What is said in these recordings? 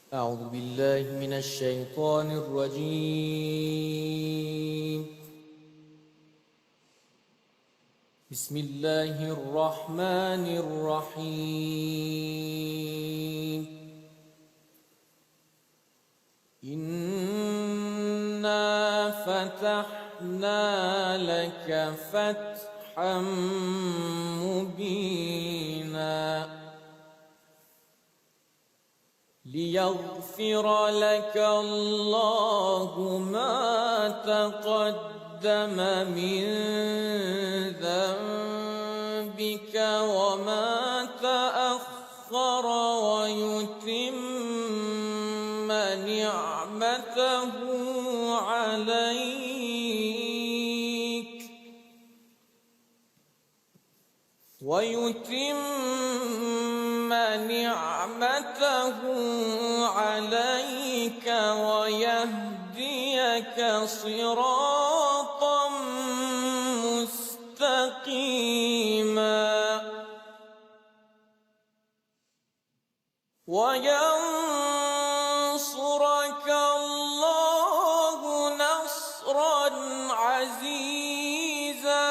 أعوذ بالله من الشيطان الرجيم. بسم الله الرحمن الرحيم. إنا فتحنا لك فتحا مبينا ليغفر لك الله ما تقدم من ذنبك وما تأخر ويتم نعمته عليك ويهديك صراطا مستقيما وينصرك الله نصرا عزيزا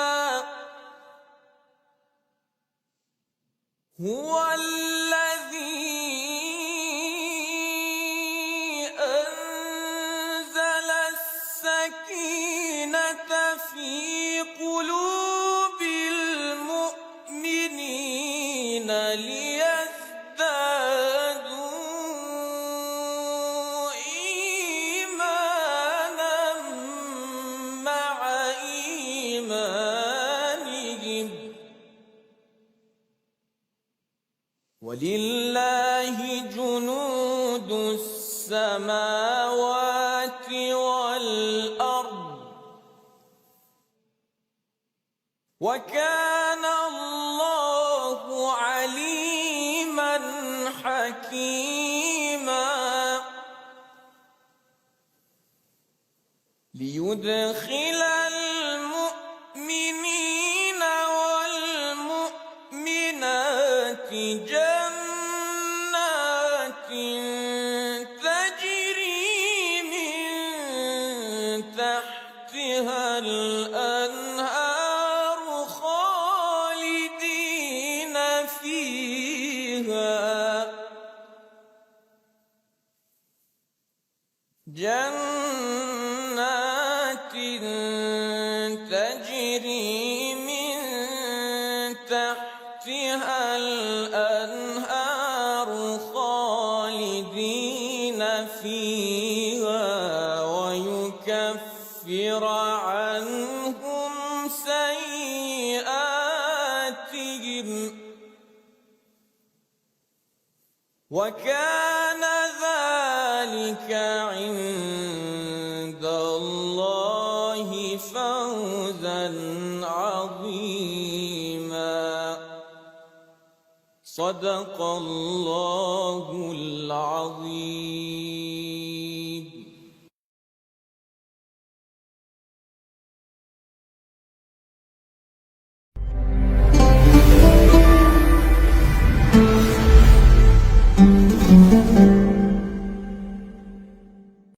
هو الذي أنزل السكينة في قلوب المؤمنين ليزدادوا إيمانا مع إيمانهم ولله جنود السماوات والأرض وكان الله عليما حكيما ليدخل المؤمنين والمؤمنات جنات تجري من تحتها الأنهار خالدين فيها جنات تجري من تحتها الأنهار خالدين فيها ويكفر عنهم سيئاتهم وكان ذلك عند الله فوزا عظيما صدق الله العظيم.